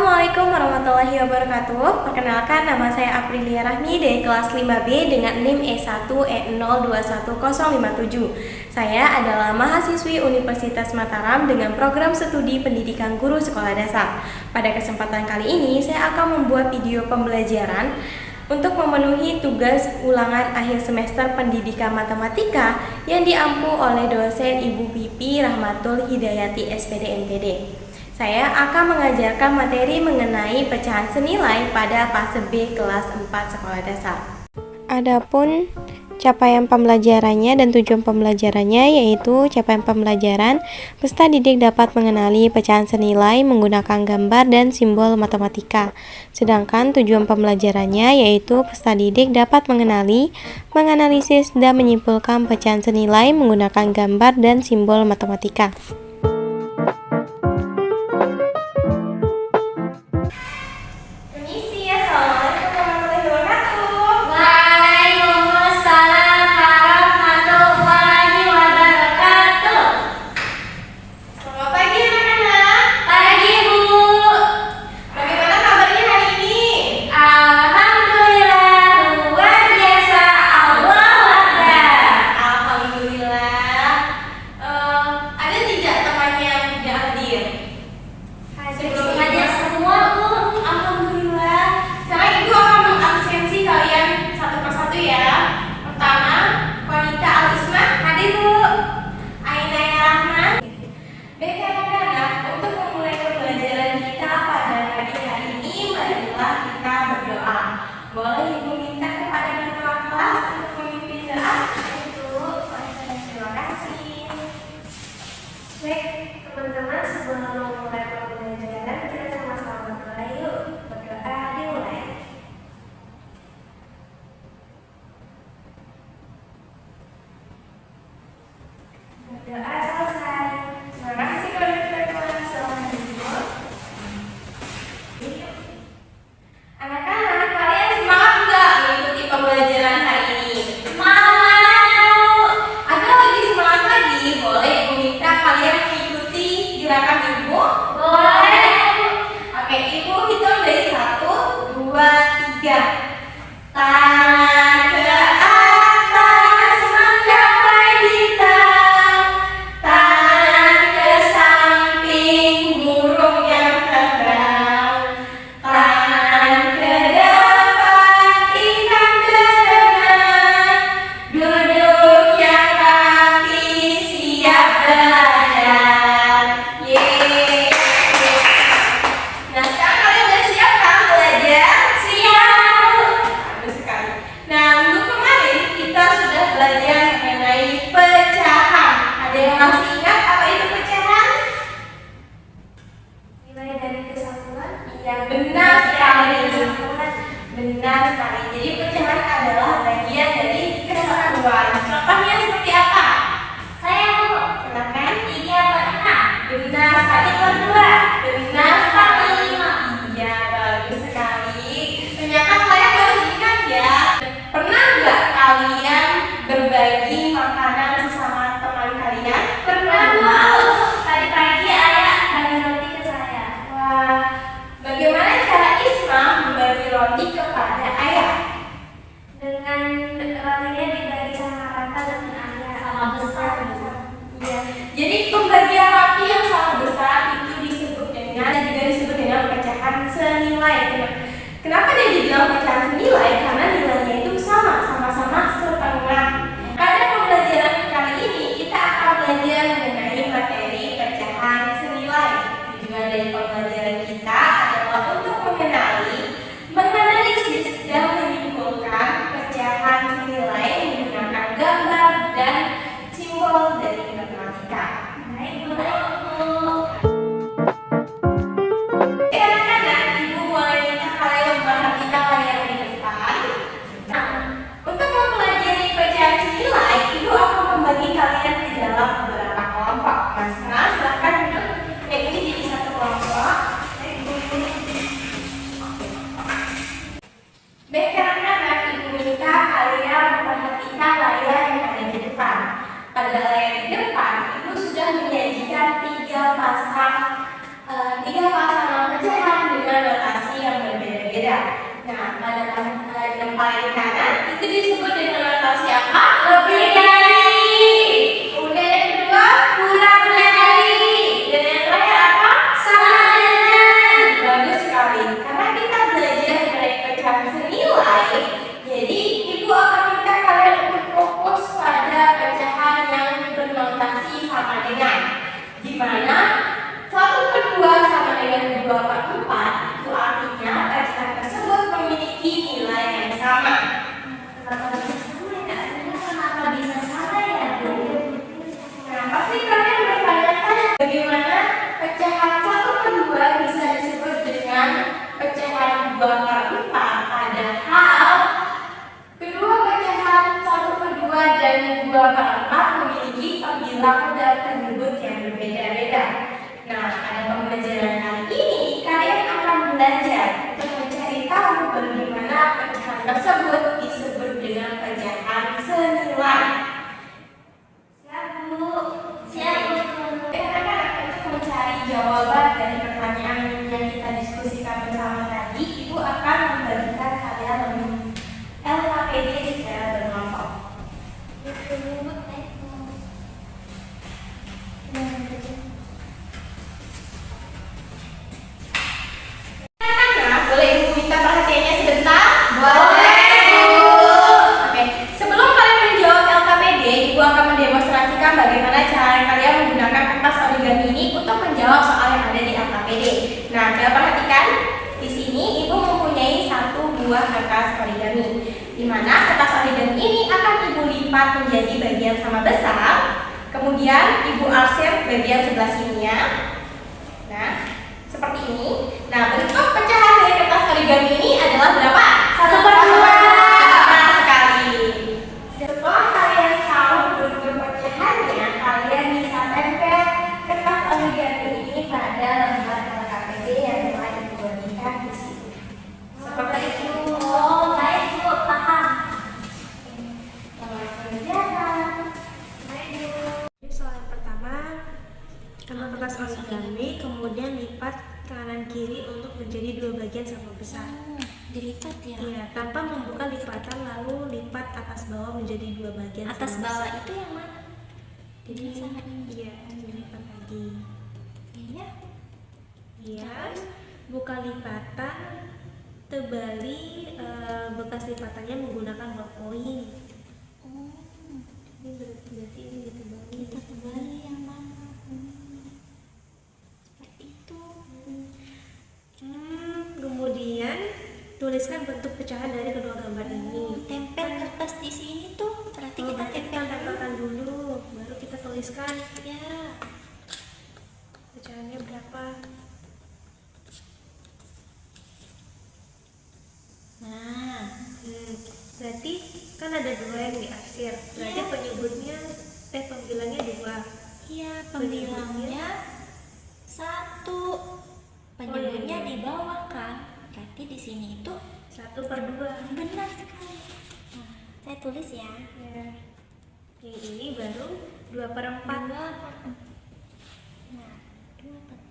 Assalamualaikum warahmatullahi wabarakatuh. Perkenalkan, nama saya Aprilia Rahmi dari kelas 5B dengan NIM E1E021057. Saya adalah mahasiswi Universitas Mataram dengan program studi pendidikan guru sekolah dasar. Pada kesempatan kali ini, saya akan membuat video pembelajaran untuk memenuhi tugas ulangan akhir semester pendidikan matematika yang diampu oleh dosen Ibu Pipi Rahmatul Hidayati SPD MPD. Saya akan mengajarkan materi mengenai pecahan senilai pada fase B kelas 4 sekolah dasar. Adapun capaian pembelajarannya dan tujuan pembelajarannya yaitu capaian pembelajaran peserta didik dapat mengenali pecahan senilai menggunakan gambar dan simbol matematika. Sedangkan tujuan pembelajarannya yaitu peserta didik dapat mengenali, menganalisis dan menyimpulkan pecahan senilai menggunakan gambar dan simbol matematika. Boleh Ibu minta kepada ketua kelas untuk memimpin doa? Terima kasih. Baik, teman-teman, sebelum memulai pembelajaran, kita sama-sama berdoa yuk. Berdoa dimulai. Berdoa selesai. Terima kasih kepada ketua kelas. Selamat tidur. Anak-anak, kalian semangat nggak mengikuti pembelajaran hari ini? Semangat! Agar lebih semangat lagi, boleh Ibu minta kalian mengikuti gerakan Ibu? Boleh! Oke, Ibu hitung dari 1, 2, 3. Tangan ke atas menggapai bintang, tangan ke samping burung yang terbang, tangan ke depan ikan berenang, duduk yang rapi siap belajar. Yeay. Nah, sekarang kalian udah siap kan belajar? Siap. Bagus sekali. Nah, minggu kemarin kita sudah belajar mengenai pecahan. Ada yang masih ingat apa itu pecahan? Nilai dari kesatuan? Iya, benar sekali. Benar sekali. Jadi pecahan adalah bagian dari kesatuan. Contohnya seperti apa? Saya mau. Silakan. 3 per 6. Benar sekali. 2. Benar sekali. 5. Iya, bagus sekali. Ternyata kalian masih ingat ya. Pernah nggak kalian berbagi makanan sesama teman kalian? Pernah. Tadi pagi ayah bagi roti ke saya. Wah, bagaimana cara Isma membagi roti kepada ayah? Dengan rotinya dibagi sama rata dengan ayah. Sama besar. Iya. Jadi pembagian roti yang sama besar itu disebut dengan pecahan senilai. Kenapa dia dibilang pecahan senilai? Karena nilainya itu sama-sama setengah. Pada pembelajaran kali ini kita akan belajar mengenai materi pecahan senilai. Tujuan dari pembelajaran kita adalah untuk mengenali, menganalisis dan menyimpulkan pecahan senilai menggunakan gambar dan simbol dari matematika. Baik, Bu. Anak-anak, Ibu mulai minta kalian memperhatikan layar di depan. Nah, pada yang paling kanan itu disebut dengan notasi apa? Lebih dari. Kemudian yang kedua, kurang dari. Dan yang terakhir apa? Sama dengan. Bagus sekali. Karena kita belajar dari pecahan senilai, jadi ibu akan minta kalian untuk fokus pada pecahan yang bernotasi sama dengan. Di mana 1/2 sama dengan 2/4, itu artinya pecahan tersebut memiliki nilai yang sama. Kenapa bisa sama ya, Bu? Nah, pasti kalian bertanya-tanya bagaimana pecahan 1/2 bisa disebut dengan pecahan 2/4, padahal kedua pecahan 1/2 dan 2/4 memiliki pembilang dan penyebut yang berbeda-beda. Nah, pada pembelajaran kali ini kalian akan belajar untuk mencari tahu bagaimana pecahan tersebut disebut dengan pecahan senilai. Siap, Bu? Siap, Bu. Anak-anak, untuk mencari jawaban dari pertanyaan yang kita diskusikan bersama tadi, Ibu akan membagikan kalian LKPD secara berkelompok. Boleh Ibu minta perhatiannya sebentar? Boleh, Bu. Oke, sebelum kalian menjawab LKPD, Ibu akan mendemonstrasikan bagaimana cara kalian menggunakan kertas origami ini untuk menjawab soal yang ada di LKPD. Nah, coba perhatikan. Di sini Ibu mempunyai 1 buah kertas origami, di mana kertas origami ini akan Ibu lipat menjadi bagian sama besar, kemudian Ibu arsir bagian sebelah sininya. Nah, seperti ini. Nah, bentuk pecahan dari kertas origami ini adalah berapa? 1/2. Benar sekali. Setelah kalian tahu bentuk pecahannya, kalian bisa tempel kertas origami ini pada lembar LKPD yang telah dibagikan di sini. Seperti itu. Oh, baik, Bu, paham. Selamat mengerjakan. Ini soal yang pertama, ambil kertas origami, kemudian lipat kanan kiri untuk menjadi 2 bagian sama besar. Dilipat ya? Iya, tanpa membuka lipatan, lalu lipat atas bawah menjadi 2 bagian Atas sama bawah besar. itu yang mana? Jadi sama ini. iya, dilipat lagi. Iya. Iya, buka lipatan, tebali bekas lipatannya menggunakan ballpoint. Oh, Ini berarti ini ditebali. kita kembali yang mana? Seperti itu. Kemudian tuliskan bentuk pecahan dari kedua gambar ini. Tempel kertas di sini tuh. Berarti kita Nanti kita tempel tempelkan dulu, baru kita tuliskan ya. pecahannya berapa. Nah, Berarti kan ada 2 yang diarsir. Berarti Iya. pembilangnya 2. iya, pembilangnya 1. Penyebutnya di bawah kan? Berarti di sini itu 1/2. benar sekali. Nah, saya tulis ya. Ya. Yang ini baru 2/4. 2/4. Nah, 2/4.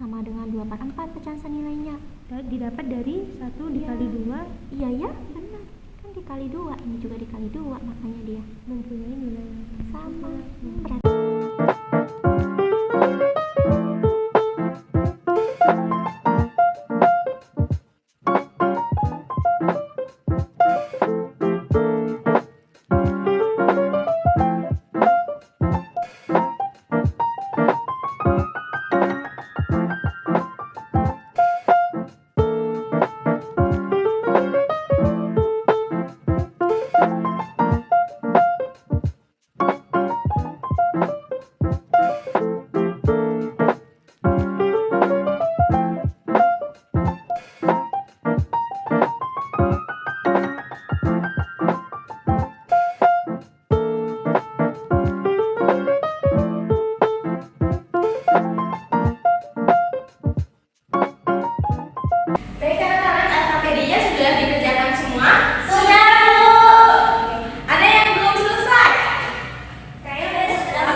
sama dengan 2/4 pecahan senilainya. Didapat dari 1 dikali 2. Iya ya, benar. Kan dikali dikali 2, ini juga dikali 2, makanya dia mempunyai nilai yang sama. Berarti Baik, anak-anak, alfabetnya sudah dikerjakan semua? sudah, Bu. Ada yang belum selesai? Kayaknya sudah.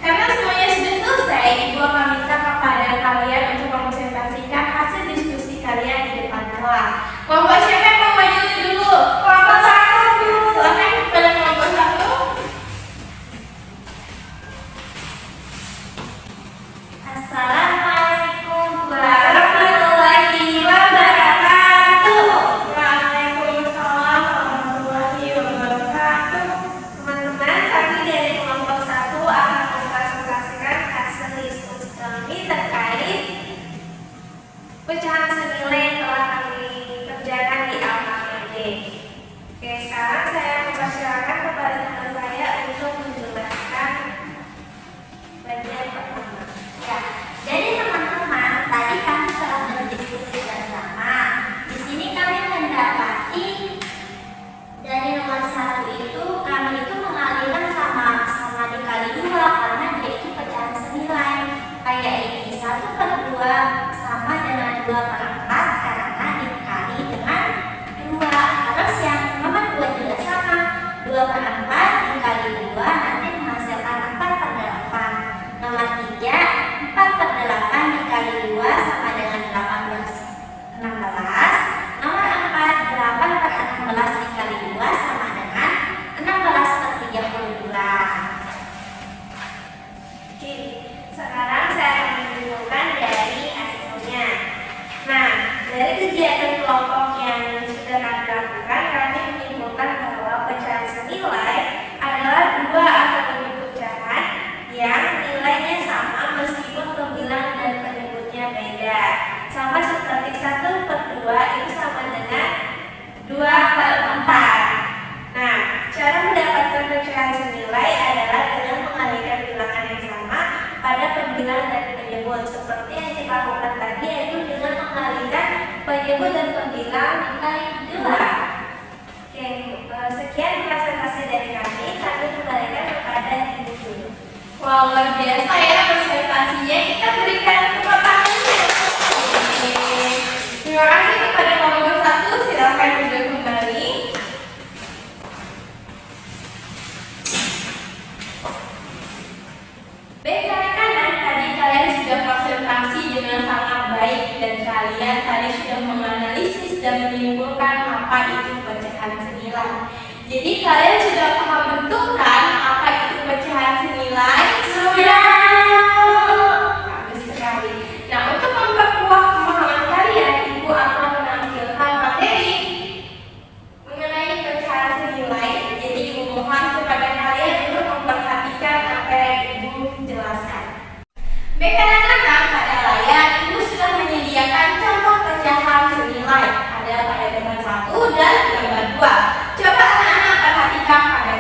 Karena semuanya sudah selesai, Ibu akan minta kepada kalian untuk mempresentasikan hasil diskusi kalian di depan kelas. Kelompok siapa yang mau maju dulu? Kelompok 1. Silakan kepada kelompok 1. Assalamualaikum warahmatullahi wabarakatuh. Waalaikumsalam warahmatullahi wabarakatuh. Teman-teman, kami dari kelompok 1 akan mempresentasikan hasil diskusi kami terkait pecahan senilai yang telah kami kerjakan di AKD. Oke, sekarang saya mempersilakan kepada teman saya untuk menjelaskan bagian pertama. Ya, jadi teman-teman, tadi kami telah berdiskusi bersama. Di sini kami mendapati dari nomor 1 itu kami itu mengalihkan sama dikali 2 karena dia itu pecahan senilai. Kayak ini 1/2 sama dengan 2/4 karena dikali dengan 2. Terus yang nomor 2 juga sama, 2/4 dikali 2 nanti menghasilkan 4/8. Nomor 3, 4/8 dikali 2 sama dengan 16. Nomor 4, 8/16 dikali 2 sama dengan 16/32. Oke, sekarang saya akan menunjukkan dari hasilnya. Nah, dari kegiatan kelompok yang sudah kami lakukan, kami menyimpulkan bahwa pecahan senilai adalah 2 atau lebih pecahan yang nilainya sama meskipun pembilang dan penyebutnya beda. Sama seperti 1/2 itu sama dengan 2/4. Nah, cara mendapatkan pecahan senilai adalah dengan mengalihkan bilangan yang sama pada pembilang dan penyebut. Seperti yang kita lakukan tadi, yaitu dengan mengalihkan penyebut dan pembilang dikali 2. Oke, sekian presentasi dari kami. Kami kembalikan kepada Ibu Guru. Wah, luar biasa ya presentasinya. Kita berikan tepuk tangannya. Terima kasih kepada kelompok 1. Silakan duduk kembali. Baik, anak-anak, tadi kalian sudah presentasi dengan sangat baik dan kalian tadi sudah menganalisis dan menyimpulkan apa itu pecahan senilai. Jadi kalian sudah paham betul kan apa itu pecahan senilai? Sudah. Bagus sekali. Nah, untuk memperkuat pemahaman kalian, Ibu akan menampilkan materi mengenai pecahan senilai. Jadi Ibu mohon kepada kalian untuk memperhatikan apa yang Ibu jelaskan. Baik, anak-anak, pada layar Ibu sudah menyediakan contoh pecahan senilai. Ada pada gambar 1 dan gambar 2. Coba anak-anak perhatikan pada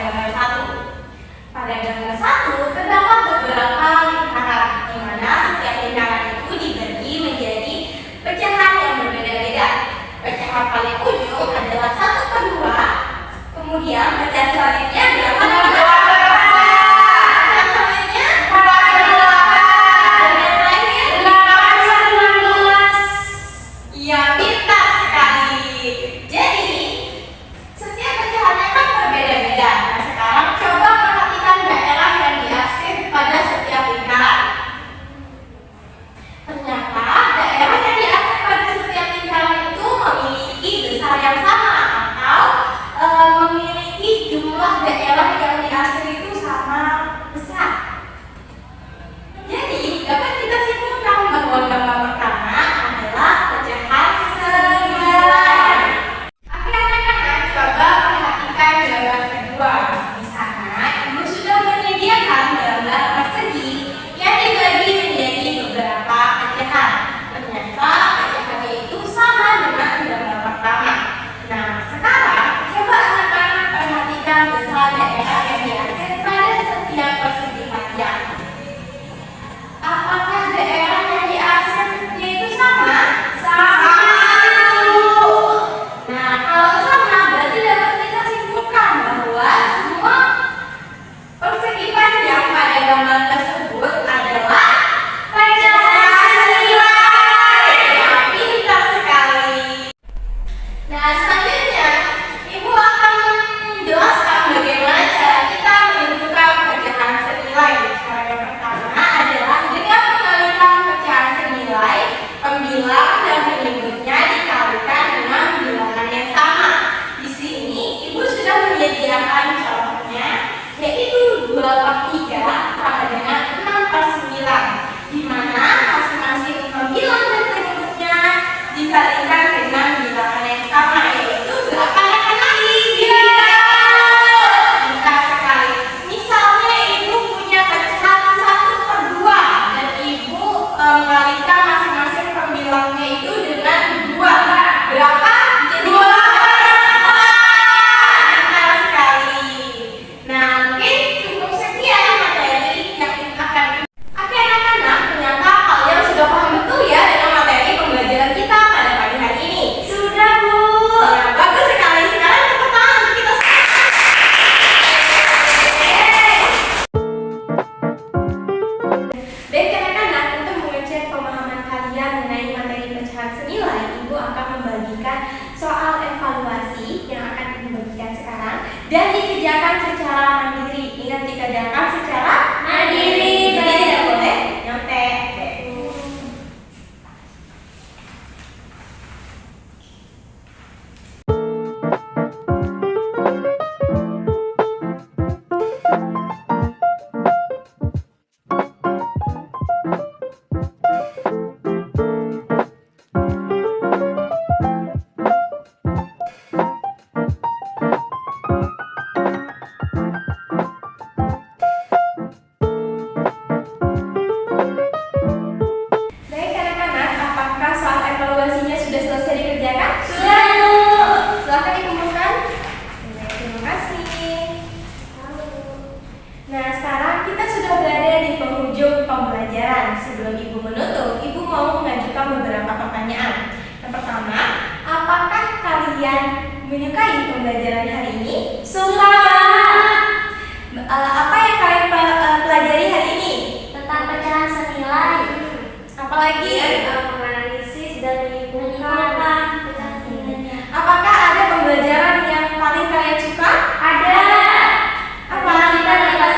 Kalau sama, berarti dapat kita simpulkan bahwa semua persegi panjang pada gambar tersebut adalah pecahan senilai. Ya, pintar sekali. Nah, selanjutnya Ibu akan menjelaskan bagaimana cara kita menentukan pecahan senilai. Cara yang pertama adalah dengan mengalihkan pecahan senilai, pembilang dan penyebutnya dikalikan dengan bilangan yang sama. Di sini Ibu sudah menyediakan contohnya, yaitu 2/3 sama dengan 6/9, di mana masing-masing pembilang dan penyebutnya dikalikan dengan bilangan yang sama, yaitu berapa anak-anak? 3. Pintar sekali. Misalnya Ibu punya pecahan 1/2 dan Ibu mengalihkan masing-masing pembilangnya itu dengan 2. Berapa? Jadi 2/4. Pintar sekali. Nah, mungkin cukup sekian materi yang akan. Oke anak-anak, ternyata kalian sudah paham betul ya dengan materi pembelajaran kita pada pagi hari ini. Sudah, Bu. Ya, bagus sekali. Sekarang tepuk tangan untuk kita semua. Baik anak-anak, untuk mengecek pemahaman kalian mengenai materi pecahan senilai, Ibu akan membagikan soal evaluasi yang akan Ibu bagikan sekarang dan dikerjakan secara mandiri. Ingat, dikerjakan secara mandiri. Jadi tidak boleh nyontek. Baik anak-anak, apakah soal evaluasinya sudah selesai dikerjakan? Sudah, Bu. Silakan dikumpulkan. Ya, terima kasih. Nah, sekarang kita sudah berada di penghujung pembelajaran. Sebelum Ibu menutup, Ibu mau mengajukan beberapa pertanyaan. Yang pertama, apakah kalian menyukai pembelajaran hari ini? Suka. Apa yang kalian pelajari hari ini? Tentang pecahan senilai. Apalagi? menganalisis dan menyimpulkan. Menyimpulkan pecahan senilainya. Apakah ada pembelajaran yang paling kalian suka? Ada. Apa? Kita dapat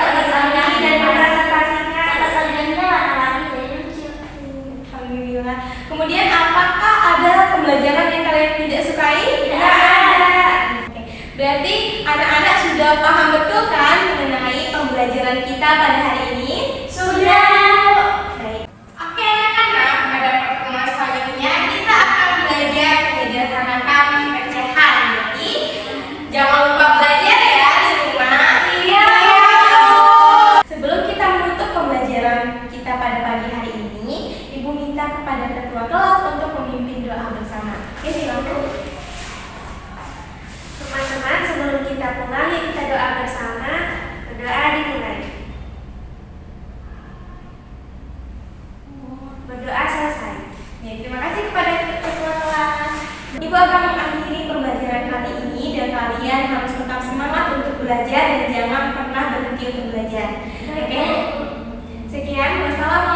Lagi dan presentasikan. kata salinan warna lagi jadi lucu. Alhamdulillah. Kemudian apakah ada pembelajaran yang kalian tidak sukai? Tidak ada. Oke. Berarti anak-anak sudah paham betul kan mengenai pembelajaran kita pada hari ini? Sudah. Baik. Oke anak-anak, pada pertemuan selanjutnya kita akan belajar menyederhanakan pecahan. Jadi jangan lupa belajar ya di rumah. Iya. Sebelum kita menutup pembelajaran kita pada pagi hari ini, Ibu minta kepada ketua kelas untuk memimpin doa bersama. Oke, silakan. Teman-teman, sebelum kita pulang, yuk kita doa bersama. Berdoa dimulai. Berdoa selesai. Ya, terima kasih kepada ketua kelas. Ibu akan mengakhiri pembelajaran kali ini dan kalian harus tetap semangat untuk belajar dan jangan pernah berhenti untuk belajar. Oke? Sekian, wassalamualaikum.